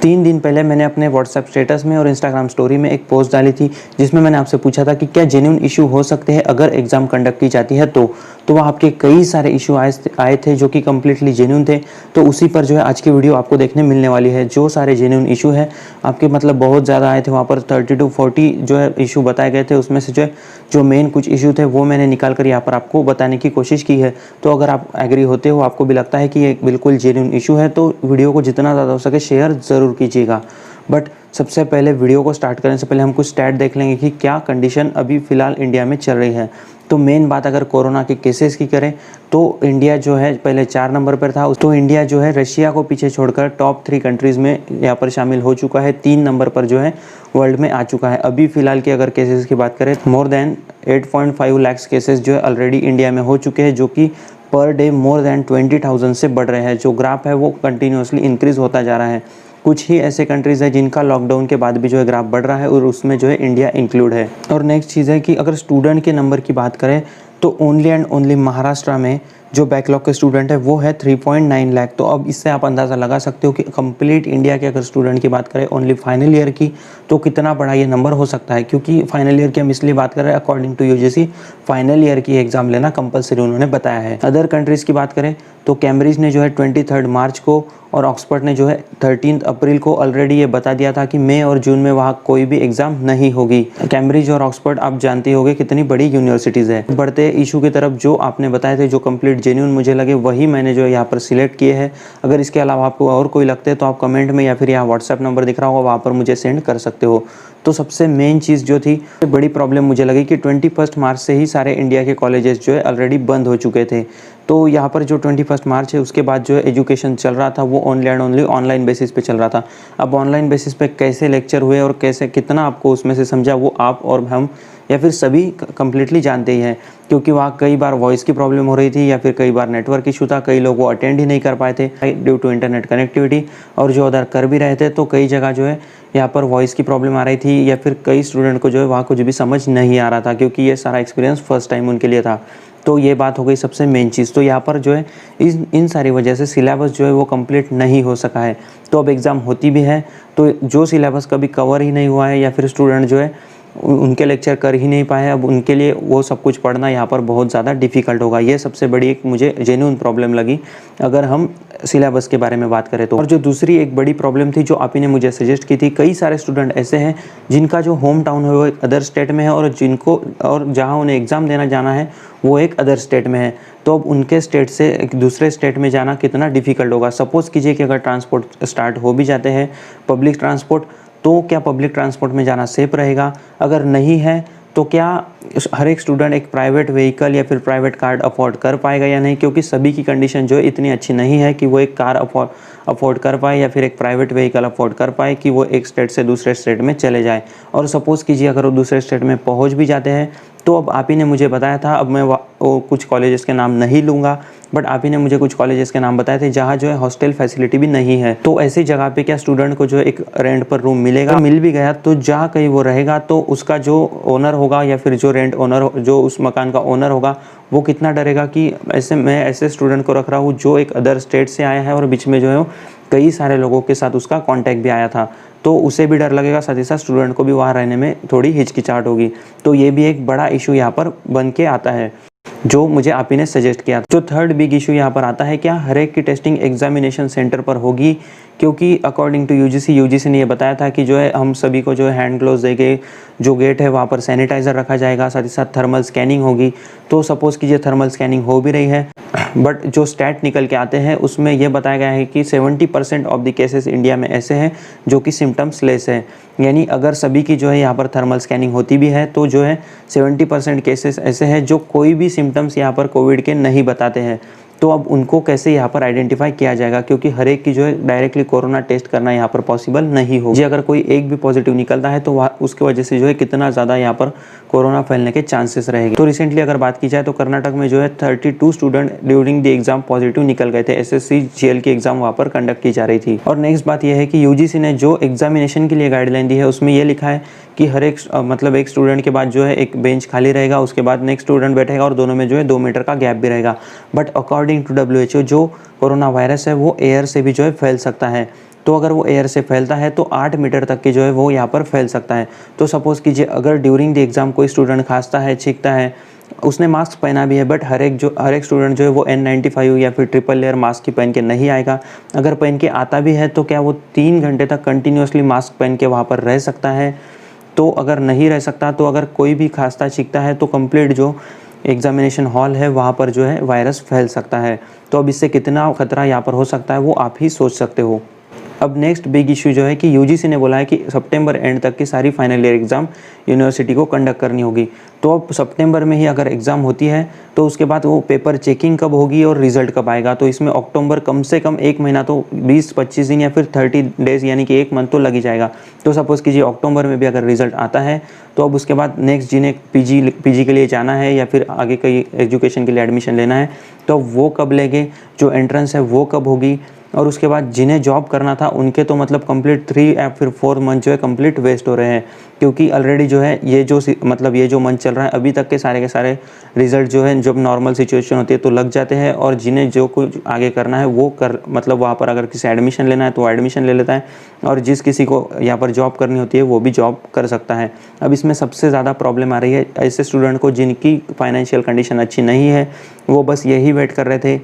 3 दिन पहले मैंने अपने व्हाट्सएप स्टेटस में और इंस्टाग्राम स्टोरी में एक पोस्ट डाली थी जिसमें मैंने आपसे पूछा था कि क्या जेन्युइन इशू हो सकते हैं अगर एग्ज़ाम कंडक्ट की जाती है तो वह आपके कई सारे इशू आए थे जो कि कम्प्लीटली जेन्युइन थे। तो उसी पर जो है आज की वीडियो आपको देखने मिलने वाली है। जो सारे जेन्युइन इशू है आपके मतलब बहुत ज़्यादा आए थे, वहाँ पर 30 to 40 जो है इशू बताए गए थे। उसमें से जो मेन कुछ इशू थे वो मैंने निकाल कर यहाँ पर आपको बताने की कोशिश की है। तो अगर आप एग्री होते हो, आपको भी लगता है कि ये बिल्कुल जेन्युइन इशू है, तो वीडियो को जितना ज़्यादा हो सके शेयर ज़रूर कीजिएगा। बट सबसे पहले वीडियो को स्टार्ट करने से पहले हम कुछ स्टैट देख लेंगे कि क्या कंडीशन अभी फ़िलहाल इंडिया में चल रही है। तो मेन बात अगर कोरोना के केसेस की करें तो इंडिया जो है पहले 4 नंबर पर था। तो इंडिया जो है रशिया को पीछे छोड़कर टॉप 3 कंट्रीज़ में यहाँ पर शामिल हो चुका है। 3 नंबर पर जो है वर्ल्ड में आ चुका है। अभी फ़िलहाल की अगर केसेस की बात करें तो मोर देन 8.5 लाख केसेस जो है ऑलरेडी इंडिया में हो चुके हैं, जो कि पर डे मोर देन 20,000 से बढ़ रहे हैं। जो ग्राफ है वो कंटिन्यूसली इंक्रीज़ होता जा रहा है। कुछ ही ऐसे कंट्रीज़ हैं जिनका लॉकडाउन के बाद भी जो है ग्राफ बढ़ रहा है और उसमें जो है इंडिया इंक्लूड है। और नेक्स्ट चीज़ है कि अगर स्टूडेंट के नंबर की बात करें तो ओनली एंड ओनली महाराष्ट्र में जो बैकलॉग के स्टूडेंट है वो है 3.9 लाख। तो अब इससे आप अंदाज़ा लगा सकते हो कि कंप्लीट इंडिया के अगर स्टूडेंट की बात करें ओनली फाइनल ईयर की तो कितना बड़ा ये नंबर हो सकता है। क्योंकि फाइनल ईयर की हम इसलिए बात कर रहे हैं, according to UGC final year की एग्ज़ाम लेना कंपलसरी उन्होंने बताया है। अदर कंट्रीज़ की बात करें तो कैम्ब्रिज ने जो है 23 मार्च को और ऑक्सफोर्ड ने जो है 13 अप्रैल को ऑलरेडी ये बता दिया था कि मई और जून में वहाँ कोई भी एग्ज़ाम नहीं होगी। कैम्ब्रिज और ऑक्सफोर्ड आप जानते होंगे कितनी बड़ी यूनिवर्सिटीज़ है। बढ़ते इशू की तरफ जो आपने बताए थे जो कंप्लीट जेन्युइन मुझे लगे वही मैंने जो है यहाँ पर सिलेक्ट किए हैं। अगर इसके अलावा आपको और कोई लगते हैं तो आप कमेंट में या फिर यहाँ व्हाट्सएप नंबर दिख रहा होगा वहाँ पर मुझे सेंड कर सकते हो। तो सबसे मेन चीज़ जो थी बड़ी प्रॉब्लम मुझे लगी कि 21 मार्च से ही सारे इंडिया के कॉलेजेस जो है ऑलरेडी बंद हो चुके थे। तो यहाँ पर जो 21 मार्च है उसके बाद जो है एजुकेशन चल रहा था वो only and only online basis पे चल रहा था। अब ऑनलाइन बेसिस पे कैसे लेक्चर हुए और कैसे कितना आपको उसमें से समझा वो आप और हम या फिर सभी कम्प्लीटली जानते ही हैं। क्योंकि वहाँ कई बार वॉइस की प्रॉब्लम हो रही थी या फिर कई बार नेटवर्क इशू था, कई लोग वो अटेंड ही नहीं कर पाए थे ड्यू टू इंटरनेट कनेक्टिविटी। और जो अदर कर भी रहे थे तो कई जगह जो है यहाँ पर वॉइस की प्रॉब्लम आ रही थी या फिर कई स्टूडेंट को जो है वहाँ कुछ भी समझ नहीं आ रहा था, क्योंकि ये सारा एक्सपीरियंस फर्स्ट टाइम उनके लिए था। तो ये बात हो गई सबसे मेन चीज़। तो यहाँ पर जो है इन सारी वजह से सिलेबस जो है वो कंप्लीट नहीं हो सका है। तो अब एग्ज़ाम होती भी है तो जो सिलेबस कभी कवर ही नहीं हुआ है या फिर स्टूडेंट जो है उनके लेक्चर कर ही नहीं पाए, अब उनके लिए वो सब कुछ पढ़ना यहाँ पर बहुत ज़्यादा डिफ़िकल्ट होगा। ये सबसे बड़ी एक मुझे जेन्युइन प्रॉब्लम लगी अगर हम सिलेबस के बारे में बात करें तो। और जो दूसरी एक बड़ी प्रॉब्लम थी जो आप ही ने मुझे सजेस्ट की थी, कई सारे स्टूडेंट ऐसे हैं जिनका जो होम टाउन है वो एक अदर स्टेट में है और जहाँ उन्हें एग्ज़ाम देना जाना है वो एक अदर स्टेट में है। तो अब उनके स्टेट से एक दूसरे स्टेट में जाना कितना डिफ़िकल्ट होगा। सपोज़ कीजिए कि अगर ट्रांसपोर्ट स्टार्ट हो भी जाते हैं पब्लिक ट्रांसपोर्ट, तो क्या पब्लिक ट्रांसपोर्ट में जाना सेफ रहेगा? अगर नहीं है तो क्या हर एक स्टूडेंट एक प्राइवेट व्हीकल या फिर प्राइवेट कार अफोर्ड कर पाएगा या नहीं? क्योंकि सभी की कंडीशन जो है इतनी अच्छी नहीं है कि वो एक कार अफोर्ड कर पाए या फिर एक प्राइवेट व्हीकल अफोर्ड कर पाए कि वो एक स्टेट से दूसरे स्टेट में चले जाए। और सपोज़ कीजिए अगर वो दूसरे स्टेट में पहुंच भी जाते हैं तो अब आप ही ने मुझे बताया था, अब मैं वो कुछ कॉलेजेस के नाम नहीं लूँगा, बट आप ही ने मुझे कुछ कॉलेजेस के नाम बताए थे जहाँ जो है हॉस्टल फैसिलिटी भी नहीं है। तो ऐसी जगह पे क्या स्टूडेंट को जो एक रेंट पर रूम मिलेगा? मिल भी गया तो जहाँ कहीं वो रहेगा तो उसका जो ओनर होगा या फिर जो रेंट ओनर जो उस मकान का ओनर होगा वो कितना डरेगा कि मैं ऐसे स्टूडेंट को रख रहा हूँ जो एक अदर स्टेट से आया है और बीच में जो है कई सारे लोगों के साथ उसका कॉन्टैक्ट भी आया था। तो उसे भी डर लगेगा, साथ ही साथ स्टूडेंट को भी वहाँ रहने में थोड़ी हिचकिचाहट होगी। तो ये भी एक बड़ा इशू यहाँ पर बन के आता है जो मुझे आप ही ने सजेस्ट किया। जो थर्ड बिग इशू यहाँ पर आता है, क्या हर एक की टेस्टिंग एग्जामिनेशन सेंटर पर होगी? क्योंकि अकॉर्डिंग टू यूजीसी ने ये बताया था कि जो है हम सभी को जो है हैंड ग्लोव्स देके जो गेट है वहाँ पर सैनिटाइज़र रखा जाएगा, साथ ही साथ थर्मल स्कैनिंग होगी। तो सपोज़ कीजिए थर्मल स्कैनिंग हो भी रही है, बट जो स्टैट निकल के आते हैं उसमें यह बताया गया है कि 70% ऑफ द केसेस इंडिया में ऐसे हैं जो कि सिम्टम्स लेस है। यानी अगर सभी की जो है यहाँ पर थर्मल स्कैनिंग होती भी है तो जो है 70% केसेस ऐसे हैं जो कोई भी सिम्टम्स यहाँ पर कोविड के नहीं बताते हैं। तो अब उनको कैसे यहाँ पर आइडेंटिफाई किया जाएगा? क्योंकि हर एक की जो है डायरेक्टली कोरोना टेस्ट करना यहाँ पर पॉसिबल नहीं हो जी। अगर कोई एक भी पॉजिटिव निकलता है तो उसकी वजह से जो है कितना ज़्यादा यहाँ पर कोरोना फैलने के चांसेस रहेंगे। तो रिसेंटली अगर बात की जाए तो कर्नाटक में जो है 32 student during the exam positive निकल गए थे। एसएससी जीएल की एग्जाम वहाँ पर कंडक्ट की जा रही थी। और नेक्स्ट बात यह है कि यूजीसी ने जो एग्जामिनेशन के लिए गाइडलाइन दी है उसमें यह लिखा है कि हर एक मतलब एक स्टूडेंट के बाद जो है एक बेंच खाली रहेगा, उसके बाद नेक्स्ट स्टूडेंट बैठेगा और दोनों में जो है 2 मीटर का गैप भी रहेगा। बट अकॉर्डिंग टू WHO जो कोरोना वायरस है वो एयर से भी जो है फैल सकता है। तो अगर वो एयर से फैलता है तो 8 मीटर तक की जो है वो यहाँ पर फैल सकता है। तो सपोज़ कीजिए अगर ड्यूरिंग द एग्ज़ाम कोई स्टूडेंट खांसता है, छींकता है, उसने मास्क पहना भी है, बट हर एक स्टूडेंट जो है वो N95 या फिर ट्रिपल लेयर मास्क की पहन के नहीं आएगा। अगर पहन के आता भी है तो क्या वो 3 घंटे तक कंटिन्यूअसली मास्क पहन के वहाँ पर रह सकता है? तो अगर नहीं रह सकता, तो अगर कोई भी खांसता छींकता है तो कंप्लीट जो एग्जामिनेशन हॉल है वहाँ पर जो है वायरस फैल सकता है। तो अब इससे कितना खतरा यहाँ पर हो सकता है वो आप ही सोच सकते हो। अब नेक्स्ट बिग इशू जो है कि यूजीसी ने बोला है कि सितंबर एंड तक की सारी फाइनल ईयर एग्ज़ाम यूनिवर्सिटी को कंडक्ट करनी होगी। तो अब सितंबर में ही अगर एग्ज़ाम होती है तो उसके बाद वो पेपर चेकिंग कब होगी और रिज़ल्ट कब आएगा? तो इसमें अक्टूबर कम से कम 1 महीना तो 20-25 दिन या फिर 30 डेज़ यानी कि 1 मंथ तो लग ही जाएगा। तो सपोज़ कीजिए अक्टूबर में भी अगर रिज़ल्ट आता है तो अब उसके बाद नेक्स्ट जिन्हें पीजी के लिए जाना है या फिर आगे कहीं एजुकेशन के लिए एडमिशन लेना है तो वो कब लेंगे, जो एंट्रेंस है वो कब होगी, और उसके बाद जिन्हें जॉब करना था उनके तो मतलब कंप्लीट 3 या फिर 4 मंथ जो है कंप्लीट वेस्ट हो रहे हैं। क्योंकि ऑलरेडी जो है ये जो मंथ चल रहा है अभी तक के सारे रिजल्ट जो है जब नॉर्मल सिचुएशन होती है तो लग जाते हैं, और जिन्हें जो कुछ आगे करना है वो कर मतलब वहाँ पर अगर किसी एडमिशन लेना है तो एडमिशन ले लेता है, और जिस किसी को यहाँ पर जॉब करनी होती है वो भी जॉब कर सकता है। अब इसमें सबसे ज़्यादा प्रॉब्लम आ रही है ऐसे स्टूडेंट को जिनकी फाइनेंशियल कंडीशन अच्छी नहीं है, वो बस यही वेट कर रहे थे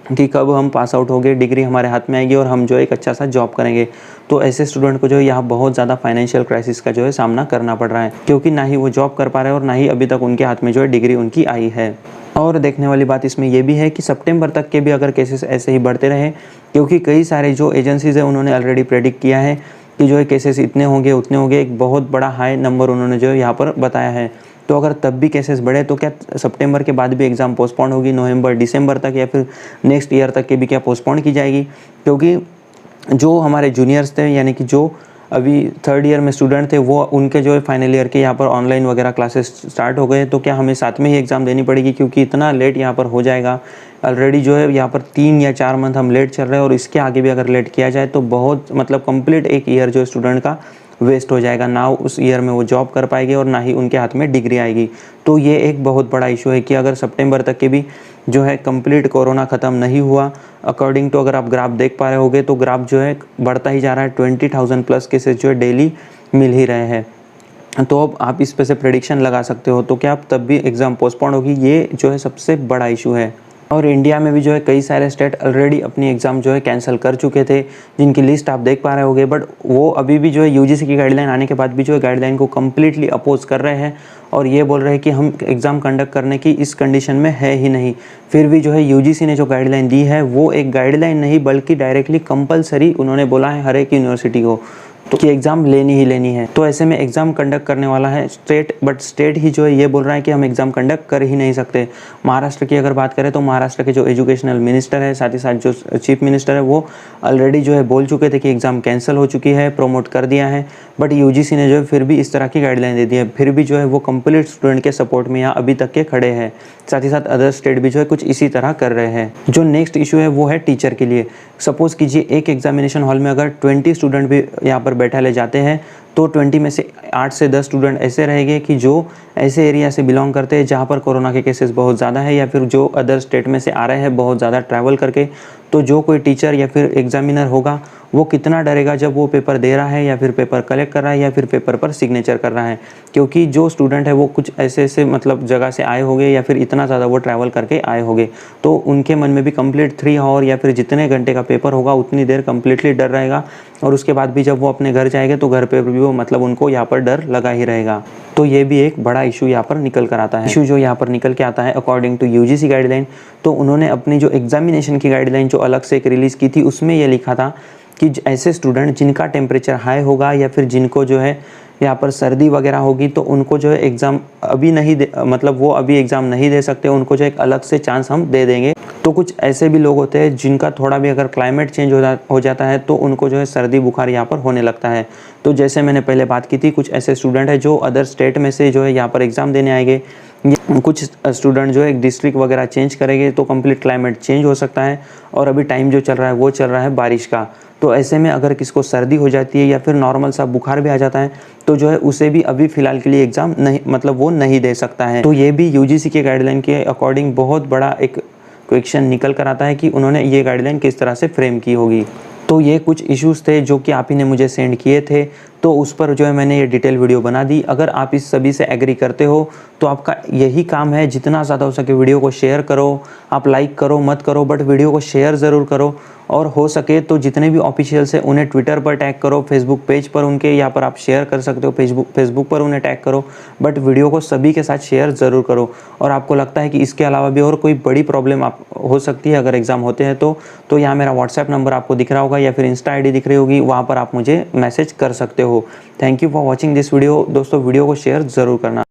कि कब हम पास आउट होंगे, डिग्री हमारे हाथ में आएगी और हम जो एक अच्छा सा जॉब करेंगे। तो ऐसे स्टूडेंट को जो है यहाँ बहुत ज़्यादा फाइनेंशियल क्राइसिस का जो है सामना करना पड़ रहा है, क्योंकि ना ही वो जॉब कर पा रहे हैं और ना ही अभी तक उनके हाथ में जो है डिग्री उनकी आई है। और देखने वाली बात इसमें ये भी है कि सितंबर तक के भी अगर केसेस ऐसे ही बढ़ते रहे, क्योंकि कई सारे जो एजेंसीज़ है उन्होंने ऑलरेडी प्रेडिक्ट किया है कि जो है केसेस इतने होंगे उतने होंगे, एक बहुत बड़ा हाई नंबर उन्होंने जो है यहाँ पर बताया है। तो अगर तब भी केसेस बढ़े तो क्या सितंबर के बाद भी एग्ज़ाम पोस्टपोन होगी नवंबर दिसंबर तक, या फिर नेक्स्ट ईयर तक के भी क्या पोस्टपोन की जाएगी? क्योंकि जो हमारे जूनियर्स थे यानी कि जो अभी 3rd ईयर में स्टूडेंट थे वो उनके जो है फाइनल ईयर के यहाँ पर ऑनलाइन वगैरह क्लासेस स्टार्ट हो गए, तो क्या हमें साथ में ही एग्ज़ाम देनी पड़ेगी? क्योंकि इतना लेट यहाँ पर हो जाएगा। ऑलरेडी जो है यहाँ पर 3 या 4 मंथ हम लेट चल रहे हैं, और इसके आगे भी अगर लेट किया जाए तो बहुत मतलब कंप्लीट एक ईयर जो स्टूडेंट का वेस्ट हो जाएगा। ना उस ईयर में वो जॉब कर पाएंगे और ना ही उनके हाथ में डिग्री आएगी। तो ये एक बहुत बड़ा इशू है कि अगर सितंबर तक के भी जो है कंप्लीट कोरोना ख़त्म नहीं हुआ, अकॉर्डिंग टू अगर आप ग्राफ देख पा रहे होगे तो ग्राफ जो है बढ़ता ही जा रहा है, 20,000 प्लस केसेस जो है डेली मिल ही रहे हैं। तो अब आप इस पे से प्रेडिक्शन लगा सकते हो, तो क्या आप तब भी एग्ज़ाम पोस्टपोन होगी? ये जो है सबसे बड़ा इशू है। और इंडिया में भी जो है कई सारे स्टेट ऑलरेडी अपनी एग्ज़ाम जो है कैंसिल कर चुके थे, जिनकी लिस्ट आप देख पा रहे होगे, बट वो अभी भी जो है यूजीसी की गाइडलाइन आने के बाद भी जो है गाइडलाइन को कम्प्लीटली अपोज कर रहे हैं और ये बोल रहे हैं कि हम एग्ज़ाम कंडक्ट करने की इस कंडीशन में है ही नहीं। फिर भी जो है यूजीसी ने जो गाइडलाइन दी है वो एक गाइडलाइन नहीं बल्कि डायरेक्टली कंपलसरी उन्होंने बोला है हर एक यूनिवर्सिटी को तो कि एग्ज़ाम लेनी ही लेनी है। तो ऐसे में एग्ज़ाम कंडक्ट करने वाला है स्टेट, बट स्टेट ही जो है ये बोल रहा है कि हम एग्ज़ाम कंडक्ट कर ही नहीं सकते। महाराष्ट्र की अगर बात करें तो महाराष्ट्र के जो एजुकेशनल मिनिस्टर है, साथ ही साथ जो चीफ मिनिस्टर है, वो ऑलरेडी जो है बोल चुके थे कि एग्ज़ाम कैंसिल हो चुकी है, प्रमोट कर दिया है, बट यूजीसी ने जो है फिर भी इस तरह की गाइडलाइन दे दी है। फिर भी जो है वो कंप्लीट स्टूडेंट के सपोर्ट में यहाँ अभी तक के खड़े हैं। साथ ही साथ अदर स्टेट भी जो है कुछ इसी तरह कर रहे हैं। जो नेक्स्ट इशू है वो है टीचर के लिए। सपोज़ कीजिए एक एग्जामिनेशन हॉल में अगर 20 स्टूडेंट भी यहाँ पर बैठा ले जाते हैं तो 20 में से 8 से 10 स्टूडेंट ऐसे रहेंगे कि जो ऐसे एरिया से बिलोंग करते हैं जहाँ पर कोरोना के केसेस बहुत ज़्यादा है, या फिर जो अदर स्टेट में से आ रहे हैं बहुत ज़्यादा ट्रैवल करके। तो जो कोई टीचर या फिर एग्जामिनर होगा वो कितना डरेगा जब वो पेपर दे रहा है या फिर पेपर कलेक्ट कर रहा है या फिर पेपर पर सिग्नेचर कर रहा है, क्योंकि जो स्टूडेंट है वो कुछ ऐसे मतलब जगह से आए होंगे या फिर इतना ज़्यादा वो ट्रैवल करके आए होंगे, तो उनके मन में भी कंप्लीट 3 आवर या फिर जितने घंटे का पेपर होगा उतनी देर कंप्लीटली डर रहेगा। और उसके बाद भी जब वो अपने घर जाएंगे तो घर पर भी वो मतलब उनको यहाँ पर डर लगा ही रहेगा। तो ये भी एक बड़ा इशू यहाँ पर निकल कर आता है। इशू जो यहाँ पर निकल के आता है अकॉर्डिंग टू यूजीसी गाइडलाइन, तो उन्होंने अपनी जो एग्जामिनेशन की गाइडलाइन जो अलग से एक रिलीज़ की थी उसमें ये लिखा था कि ऐसे स्टूडेंट जिनका टेम्परेचर हाई होगा या फिर जिनको जो है यहाँ पर सर्दी वगैरह होगी तो उनको जो है एग्ज़ाम अभी नहीं दे, मतलब वो अभी एग्ज़ाम नहीं दे सकते, उनको जो एक अलग से चांस हम दे देंगे। तो कुछ ऐसे भी लोग होते हैं जिनका थोड़ा भी अगर क्लाइमेट चेंज हो जाता है तो उनको जो है सर्दी बुखार यहाँ पर होने लगता है। तो जैसे मैंने पहले बात की थी, कुछ ऐसे स्टूडेंट हैं जो अदर स्टेट में से जो है यहाँ पर एग्ज़ाम देने आएंगे, कुछ स्टूडेंट जो है एक डिस्ट्रिक्ट वगैरह चेंज करेंगे तो कंप्लीट क्लाइमेट चेंज हो सकता है। और अभी टाइम जो चल रहा है वो चल रहा है बारिश का, तो ऐसे में अगर किसको सर्दी हो जाती है या फिर नॉर्मल सा बुखार भी आ जाता है तो जो है उसे भी अभी फ़िलहाल के लिए एग्ज़ाम नहीं मतलब वो नहीं दे सकता है। तो ये भी यूजीसी के गाइडलाइन के अकॉर्डिंग बहुत बड़ा एक क्वेश्चन निकल कर आता है कि उन्होंने ये गाइडलाइन किस तरह से फ्रेम की होगी। तो ये कुछ इश्यूज़ थे जो कि आप ही ने मुझे सेंड किए थे, तो उस पर जो है मैंने ये डिटेल वीडियो बना दी। अगर आप इस सभी से एग्री करते हो तो आपका यही काम है, जितना ज़्यादा हो सके वीडियो को शेयर करो। आप लाइक करो मत करो, बट वीडियो को शेयर ज़रूर करो। और हो सके तो जितने भी ऑफिशियल्स हैं उन्हें ट्विटर पर टैग करो, फेसबुक पेज पर उनके, यहाँ पर आप शेयर कर सकते हो, फेसबुक पर उन्हें टैग करो, बट वीडियो को सभी के साथ शेयर ज़रूर करो। और आपको लगता है कि इसके अलावा भी और कोई बड़ी प्रॉब्लम आप हो सकती है अगर एग्ज़ाम होते हैं तो यहाँ मेरा व्हाट्सएप नंबर आपको दिख रहा होगा या फिर इंस्टा आईडी दिख रही होगी, वहाँ पर आप मुझे मैसेज कर सकते हो। Thank you for watching this video. दोस्तों वीडियो को शेयर ज़रूर करना।